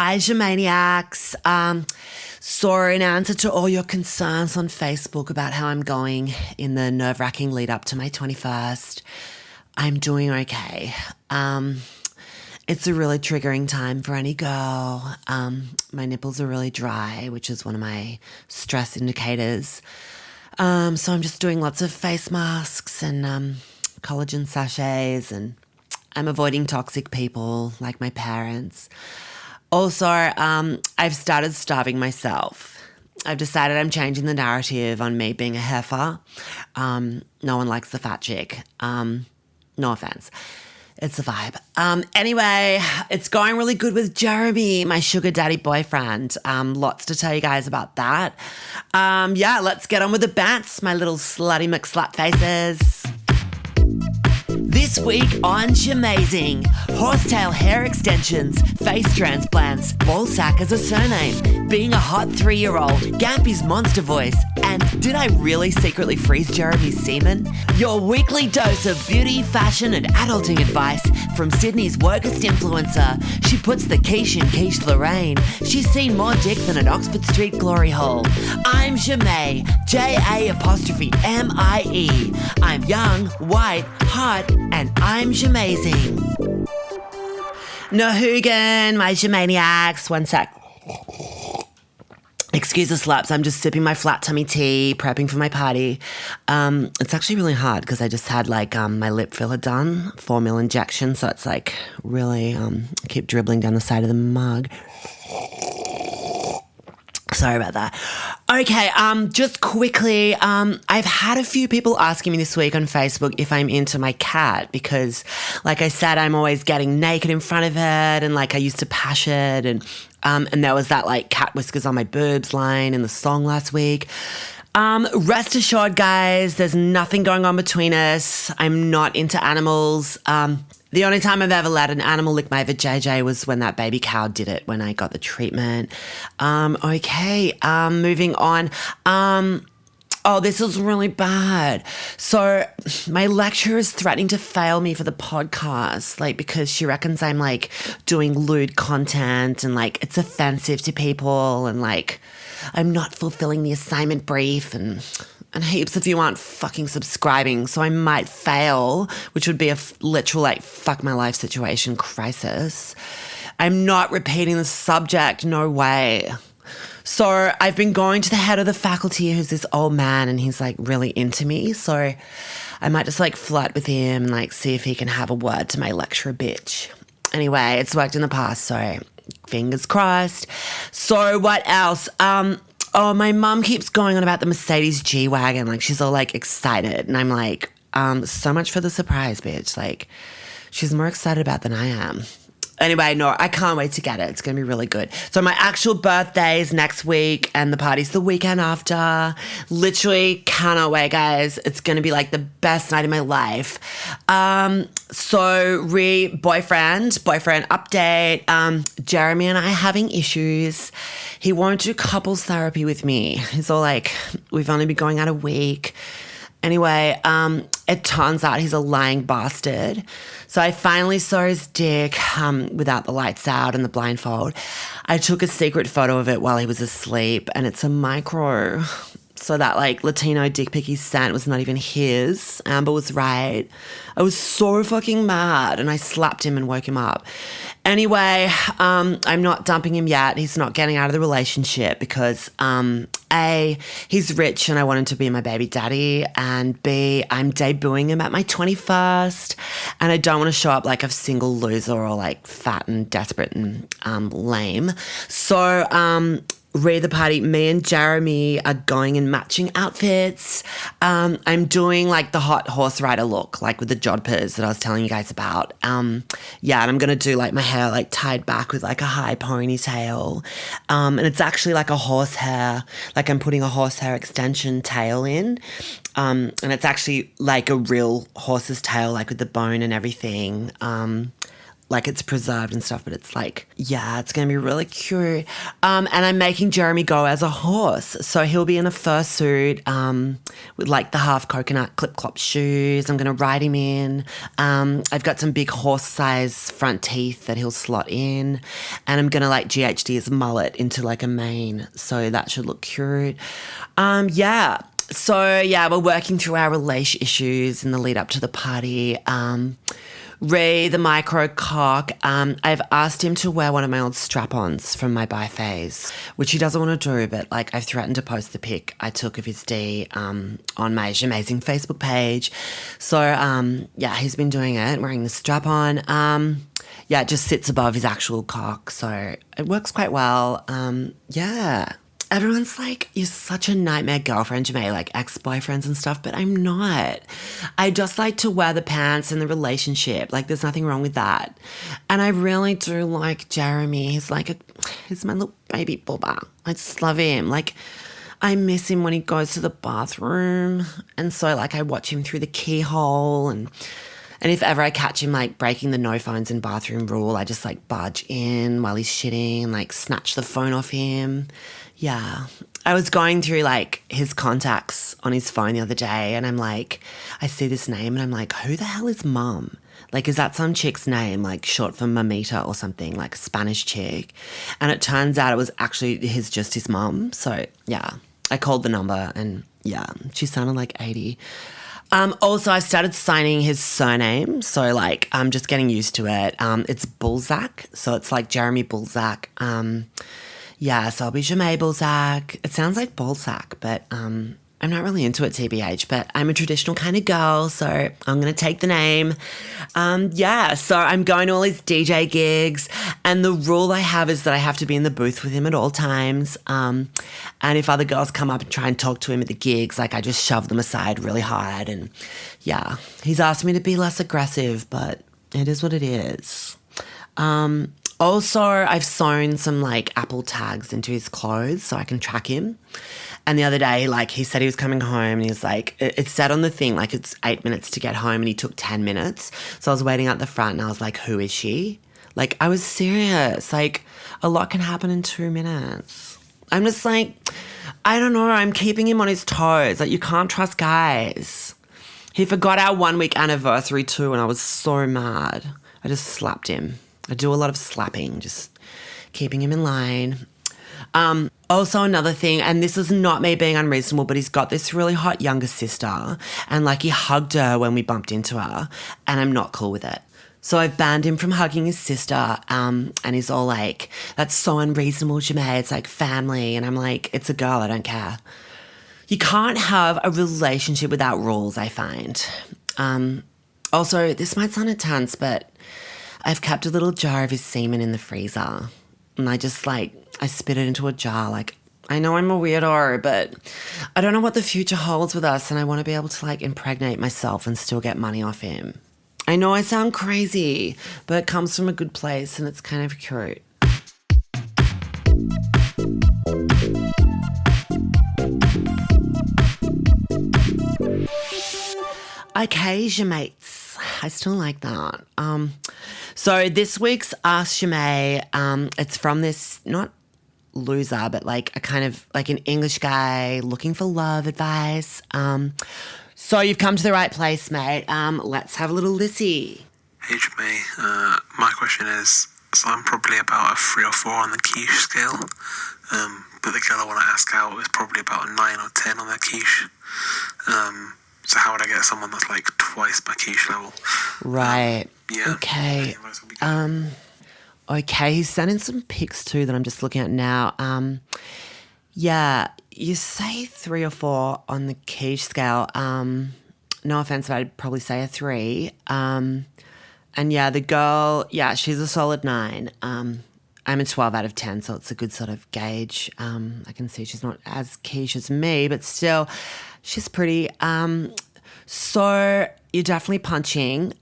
Hi, Germaniacs. So in answer to all your concerns on Facebook about how I'm going in the nerve-wracking lead up to my 21st, I'm doing okay. It's a really triggering time for any girl. My nipples are really dry, which is one of my stress indicators. So I'm just doing lots of face masks and collagen sachets, and I'm avoiding toxic people like my parents. Also, I've started starving myself. I've decided I'm changing the narrative on me being a heifer. No one likes the fat chick. No offense. It's a vibe. Anyway, it's going really good with Jeremy, my sugar daddy boyfriend. Lots to tell you guys about that. Let's get on with the bants, my little slutty McSlut faces. This week on Jamazing, horsetail hair extensions, face transplants, ballsack as a surname, being a hot 3-year-old, Gampy's monster voice, and did I really secretly freeze Jeremy's semen? Your weekly dose of beauty, fashion and adulting advice from Sydney's wokest influencer. She puts the quiche in quiche Lorraine. She's seen more dick than an Oxford Street glory hole. I'm Jamay, J-A''MIE. I'm young, white, hot, and I'm Jamazing. Nahugan, my Jamaniacs. One sec. Excuse the slaps. I'm just sipping my flat tummy tea, prepping for my party. It's actually really hard because I just had my lip filler done, 4 ml injection, so it's really keep dribbling down the side of the mug. Sorry about that. Okay, just quickly, I've had a few people asking me this week on Facebook if I'm into my cat because, like I said, I'm always getting naked in front of it and I used to pash it and there was that cat whiskers on my boobs line in the song last week. Rest assured, guys, there's nothing going on between us. I'm not into animals. The only time I've ever let an animal lick my vajayjay was when that baby cow did it when I got the treatment. Moving on. This is really bad. So my lecturer is threatening to fail me for the podcast, because she reckons I'm doing lewd content and it's offensive to people and I'm not fulfilling the assignment brief and heaps of you aren't fucking subscribing, so I might fail, which would be a literal fuck my life situation crisis. I'm not repeating the subject, no way. So I've been going to the head of the faculty, who's this old man, and he's really into me, so I might just flirt with him and see if he can have a word to my lecturer bitch. Anyway, it's worked in the past, so fingers crossed. So what else? My mum keeps going on about the Mercedes G-Wagon. She's all, excited. And I'm so much for the surprise, bitch. She's more excited about than I am. Anyway, no, I can't wait to get it. It's going to be really good. So my actual birthday is next week and the party's the weekend after. Literally cannot wait, guys. It's going to be the best night of my life. Boyfriend update. Jeremy and I are having issues. He won't do couples therapy with me. He's all we've only been going out a week. Anyway, it turns out he's a lying bastard. So I finally saw his dick without the lights out and the blindfold. I took a secret photo of it while he was asleep, and it's a micro. So that Latino dick pic he sent was not even his. Amber was right. I was so fucking mad, and I slapped him and woke him up. Anyway, I'm not dumping him yet. He's not getting out of the relationship because A, he's rich and I want him to be my baby daddy, and B, I'm debuting him at my 21st and I don't want to show up like a single loser or fat and desperate and lame. So read the party, me and Jeremy are going in matching outfits. I'm doing the hot horse rider look, with the jodhpurs that I was telling you guys about. And I'm going to do my hair tied back with a high ponytail. And it's actually a horse hair, I'm putting a horsehair extension tail in. And it's actually a real horse's tail, with the bone and everything. like it's preserved and stuff, but it's like, yeah, it's going to be really cute. And I'm making Jeremy go as a horse. So he'll be in a fursuit with like the half coconut clip-clop shoes. I'm going to ride him in. I've got some big horse-size front teeth that he'll slot in. And I'm going to like GHD his mullet into like a mane. So that should look cute. Yeah. So, yeah, we're working through our relation issues in the lead up to the party. The micro cock, I've asked him to wear one of my old strap-ons from my bi phase, which he doesn't want to do, but like I've threatened to post the pic I took of his D on my amazing Facebook page. So, yeah, he's been doing it, wearing the strap-on. Yeah, it just sits above his actual cock, so it works quite well. Yeah. Everyone's like, you're such a nightmare girlfriend, Jamae, like ex-boyfriends and stuff, but I'm not. I just like to wear the pants in the relationship. Like, there's nothing wrong with that. And I really do like Jeremy. He's like, he's my little baby booba. I just love him. Like, I miss him when he goes to the bathroom. And so, like, I watch him through the keyhole and if ever I catch him, like, breaking the no phones in bathroom rule, I just, like, barge in while he's shitting and, like, snatch the phone off him. Yeah. I was going through, like, his contacts on his phone the other day and I'm like, I see this name and I'm like, who the hell is Mum? Like, is that some chick's name, like, short for Mamita or something, like a Spanish chick? And it turns out it was actually just his mum. So, yeah, I called the number and, yeah, she sounded like 80. Also, I've started signing his surname, so, like, I'm just getting used to it. It's Bulzac, so it's like Jeremy Bulzac. Yeah, so I'll be Jamae Bulzac. It sounds like Balzac, but I'm not really into it, TBH, but I'm a traditional kind of girl, so I'm going to take the name. Yeah, so I'm going to all his DJ gigs, and the rule I have is that I have to be in the booth with him at all times. And if other girls come up and try and talk to him at the gigs, like, I just shove them aside really hard. And yeah, he's asked me to be less aggressive, but it is what it is. Also, I've sewn some, like, Apple tags into his clothes so I can track him. And the other day, like, he said he was coming home and he was like, it said on the thing, like, it's 8 minutes to get home and he took 10 minutes. So I was waiting out the front and I was like, who is she? Like, I was serious. Like, a lot can happen in 2 minutes. I'm just like, I don't know. I'm keeping him on his toes. Like, you can't trust guys. He forgot our 1 week anniversary too and I was so mad. I just slapped him. I do a lot of slapping, just keeping him in line. Also another thing, and this is not me being unreasonable, but he's got this really hot younger sister and, like, he hugged her when we bumped into her and I'm not cool with it. So I've banned him from hugging his sister and he's all like, that's so unreasonable, Jamae. It's like family. And I'm like, it's a girl. I don't care. You can't have a relationship without rules, I find. Also, this might sound intense, but I've kept a little jar of his semen in the freezer and I just, like, I spit it into a jar. Like, I know I'm a weirdo, but I don't know what the future holds with us and I want to be able to, like, impregnate myself and still get money off him. I know I sound crazy, but it comes from a good place and it's kind of cute. Okay, your mates. I still like that. So this week's Ask Jamae, it's from this, not loser, but like a kind of like an English guy looking for love advice. So you've come to the right place, mate. Let's have a little lissy. Hey Jamae, my question is, so I'm probably about a 3 or 4 on the quiche scale, but the girl I want to ask out is probably about a 9 or 10 on their quiche. So how would I get someone that's like twice my quiche level? Right. Yeah. Okay. Okay, he's sent in some pics too that I'm just looking at now. Yeah, you say 3 or 4 on the quiche scale. No offense, but I'd probably say a 3. And yeah, the girl, yeah, she's a solid 9. I'm a 12 out of 10, so it's a good sort of gauge. I can see she's not as quiche as me, but still, she's pretty. So you're definitely punching.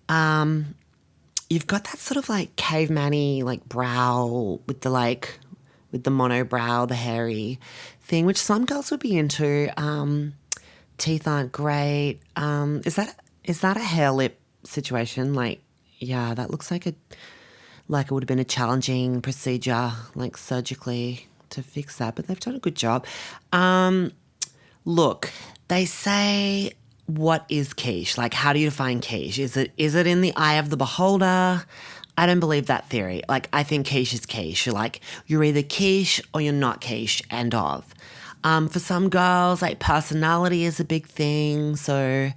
You've got that sort of like caveman-y like brow with the mono brow, the hairy thing, which some girls would be into. Teeth aren't great. Is that a hair lip situation? Like, yeah, that looks like like it would have been a challenging procedure, like surgically to fix that, but they've done a good job. Look, they say, what is quiche? Like, how do you define quiche? Is it in the eye of the beholder? I don't believe that theory. Like, I think quiche is quiche. You're either quiche or you're not quiche, end of. For some girls, like, personality is a big thing. So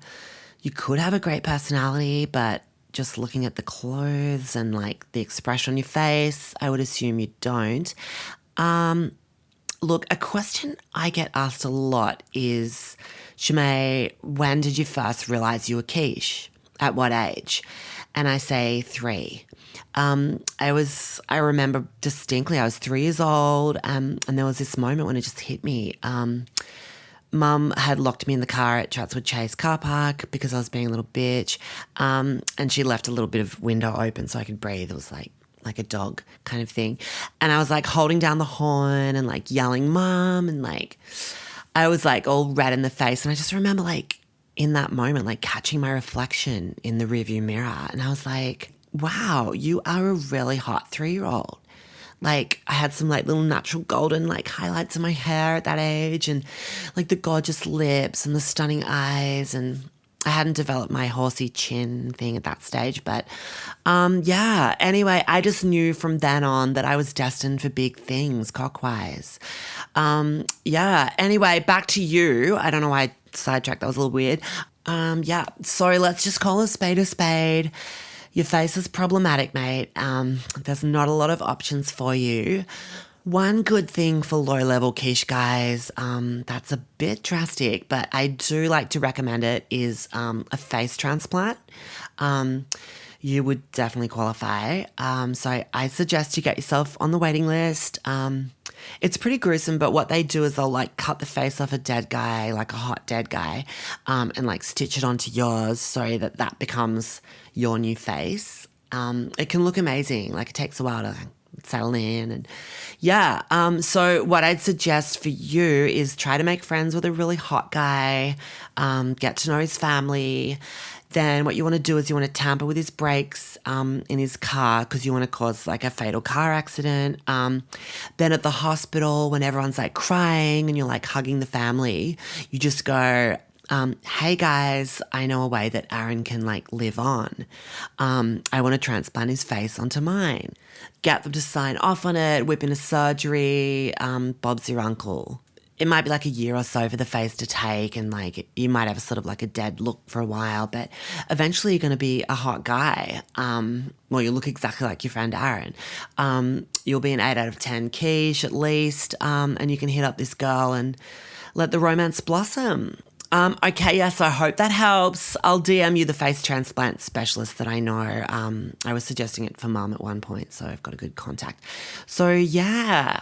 you could have a great personality, but just looking at the clothes and, like, the expression on your face, I would assume you don't. Look, a question I get asked a lot is, Shimei, when did you first realise you were quiche? At what age? And I say 3. I remember distinctly, I was 3 years old, and there was this moment when it just hit me. Mum had locked me in the car at Chatswood Chase car park because I was being a little bitch, and she left a little bit of window open so I could breathe. It was like a dog kind of thing. And I was like holding down the horn and like yelling, Mum, and like I was like all red in the face. And I just remember like in that moment, like catching my reflection in the rearview mirror. And I was like, wow, you are a really hot 3-year-old. Like I had some like little natural golden like highlights in my hair at that age, and like the gorgeous lips and the stunning eyes, and I hadn't developed my horsey chin thing at that stage. But yeah, anyway, I just knew from then on that I was destined for big things cockwise. Yeah, anyway, back to you. I don't know why I sidetracked. That was a little weird. Yeah, so let's just call a spade a spade. Your face is problematic, mate. There's not a lot of options for you. One good thing for low-level quiche guys, that's a bit drastic, but I do like to recommend it, is a face transplant. You would definitely qualify. So I suggest you get yourself on the waiting list. It's pretty gruesome, but what they do is they'll like cut the face off a dead guy, like a hot dead guy, and like stitch it onto yours so that becomes your new face. It can look amazing. Like it takes a while to settle in, and yeah. So what I'd suggest for you is try to make friends with a really hot guy, get to know his family. Then what you want to do is you want to tamper with his brakes in his car because you want to cause like a fatal car accident. Then at the hospital, when everyone's like crying and you're like hugging the family, you just go, hey guys, I know a way that Aaron can like live on. I want to transplant his face onto mine. Get them to sign off on it, whip in a surgery, Bob's your uncle. It might be like a year or so for the face to take, and like you might have a sort of like a dead look for a while, but eventually you're going to be a hot guy. Well, you look exactly like your friend Aaron. You'll be an 8 out of 10 quiche at least, and you can hit up this girl and let the romance blossom. Okay, yes, I hope that helps. I'll DM you the face transplant specialist that I know. I was suggesting it for Mum at one point, so I've got a good contact. So yeah.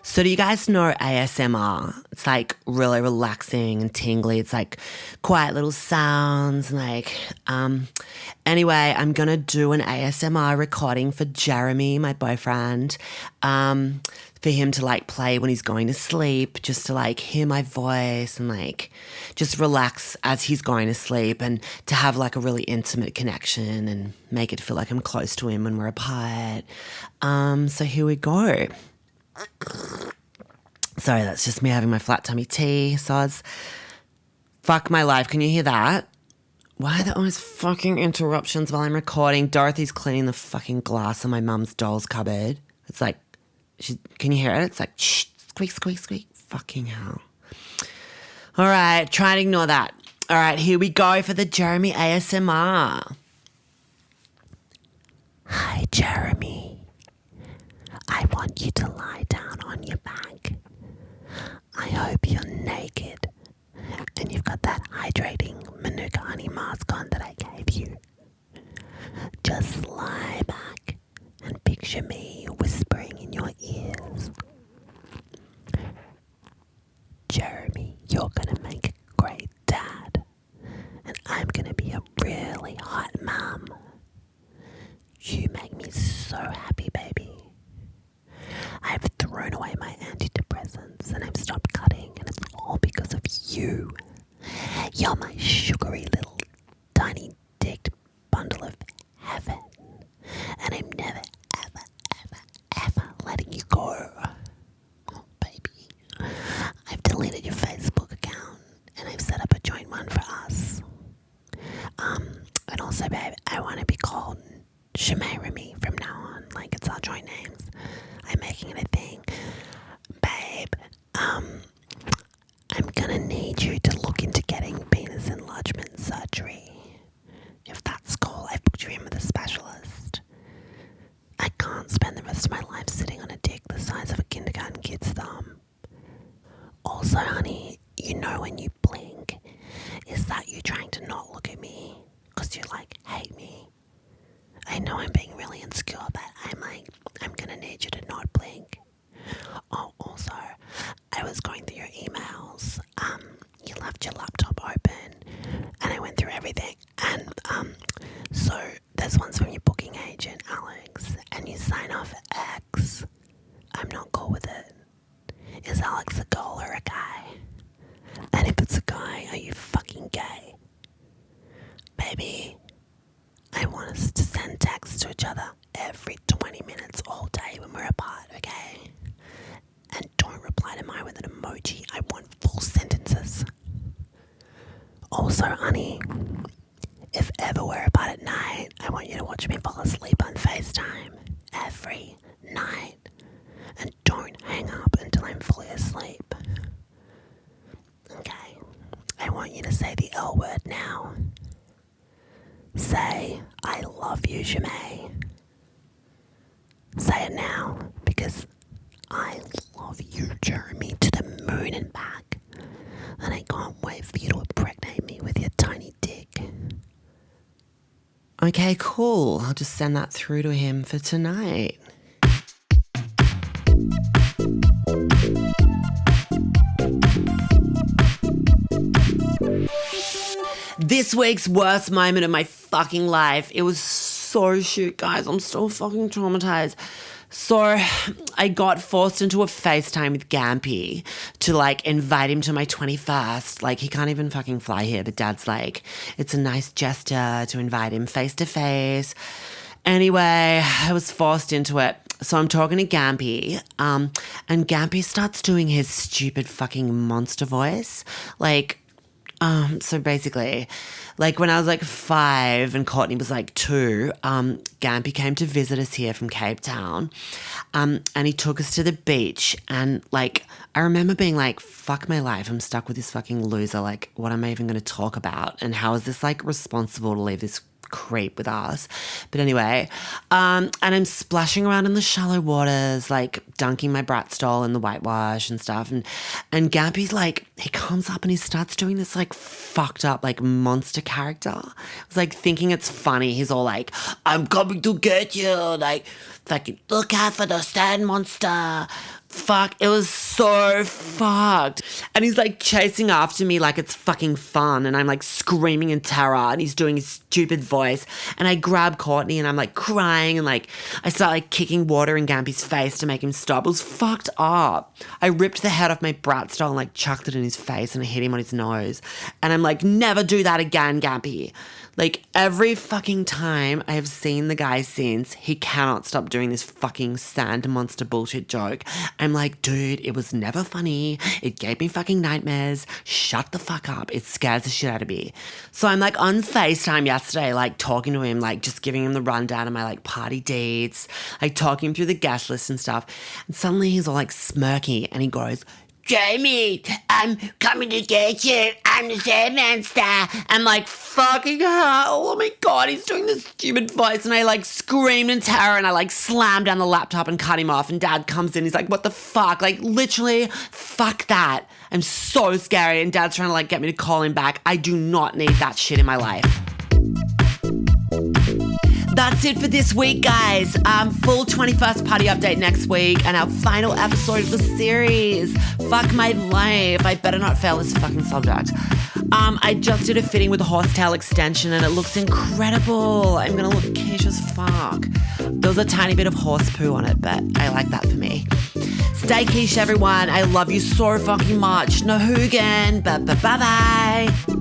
So do you guys know ASMR? It's like really relaxing and tingly. It's like quiet little sounds. Like, anyway, I'm going to do an ASMR recording for Jeremy, my boyfriend, for him to like play when he's going to sleep, just to like hear my voice and like just relax as he's going to sleep, and to have like a really intimate connection and make it feel like I'm close to him when we're apart. So here we go. Sorry, that's just me having my flat tummy tea. Soz. Fuck my life. Can you hear that? Why are there always fucking interruptions while I'm recording? Dorothy's cleaning the fucking glass in my mum's doll's cupboard. It's like, can you hear it? It's like, shh, squeak, squeak, squeak. Fucking hell. All right, try and ignore that. All right, here we go for the Jeremy ASMR. Hi, Jeremy. I want you to lie down on your back. I hope you're naked and you've got that hydrating Manuka honey mask on that I gave you. Just lie back and picture me whispering in your ears. Jeremy, you're gonna make a great dad, and I'm gonna be a really hot mum. You make me so happy, baby. I've thrown away my antidepressants and I've stopped cutting, and it's all because of you. You're my sugary little tiny dicked bundle of heaven. And I'm never, ever, ever, ever letting you go. Oh, baby. I've deleted your Facebook account and I've set up a joint one for us. And also, babe, I want to be called Remy from now on. Like, it's our joint names. I'm making it a thing. Babe, I'm gonna need you to look into getting penis enlargement surgery. If that's cool, I've booked you in with a specialist. I can't spend the rest of my life sitting on a dick the size of a kindergarten kid's thumb. Also, honey, you know when you blink, is that you trying to not look at me? Because you, hate me. I know I'm being really insecure, but I'm gonna need you to not blink. Oh, also, I was going through your emails. You left your laptop open, and I went through everything. And, so there's ones from your booking agent, Alex, and you sign off X. I'm not cool with it. Is Alex a girl or a guy? And if it's a guy, are you fucking gay? Baby, I want us to send texts to each other every 20 minutes all day when we're apart, okay? And don't reply to mine with an emoji. I want full sentences. Also, honey, if ever we're apart at night, I want you to watch me fall asleep on FaceTime every night. And don't hang up until I'm fully asleep. Okay, I want you to say the L word now. Say, I love you, Jemay. Say it now, because I love you, Jeremy, to the moon and back. And I can't wait for you to impregnate me with your tiny dick. Okay, cool. I'll just send that through to him for tonight. This week's worst moment of my fucking life. It was so shit, guys. I'm still fucking traumatized. So I got forced into a FaceTime with Gampy to invite him to my 21st. He can't even fucking fly here, but Dad's it's a nice gesture to invite him face to face. Anyway, I was forced into it. So I'm talking to Gampy, and Gampy starts doing his stupid fucking monster voice. So basically, when I was 5 and Courtney was 2, Gampy came to visit us here from Cape Town, and he took us to the beach, and I remember being fuck my life, I'm stuck with this fucking loser, what am I even going to talk about, and how is this responsible to leave this creep with us? But anyway, and I'm splashing around in the shallow waters, dunking my Bratz doll in the whitewash and stuff, and Gampy's he comes up and he starts doing this fucked up monster character. I was thinking it's funny. He's all I'm coming to get you, fucking look out for the sand monster. Fuck, it was so fucked. And he's chasing after me it's fucking fun, and I'm screaming in terror, and he's doing his stupid voice, and I grab Courtney and I'm crying, and I start kicking water in Gampy's face to make him stop. It was fucked up. I ripped the head off my Bratz doll and chucked it in his face, and I hit him on his nose, and I'm never do that again, Gampy. Every fucking time I have seen the guy since, he cannot stop doing this fucking sand monster bullshit joke. I'm dude, it was never funny. It gave me fucking nightmares. Shut the fuck up. It scares the shit out of me. So I'm on FaceTime yesterday, talking to him, just giving him the rundown of my party dates, talking him through the guest list and stuff. And suddenly he's all smirky, and he goes, Jamie, I'm coming to get you. I'm the sand monster. I'm fucking hell. Oh my God, he's doing this stupid voice. And I screamed in terror, and I slammed down the laptop and cut him off. And Dad comes in. He's what the fuck? Literally, fuck that. I'm so scary. And Dad's trying to get me to call him back. I do not need that shit in my life. That's it for this week, guys. Full 21st party update next week, and our final episode of the series. Fuck my life. I better not fail this fucking subject. I just did a fitting with a horsetail extension, and it looks incredible. I'm gonna look quiche as fuck. There was a tiny bit of horse poo on it, but I like that for me. Stay quiche, everyone. I love you so fucking much. No hoogan. Bye-bye.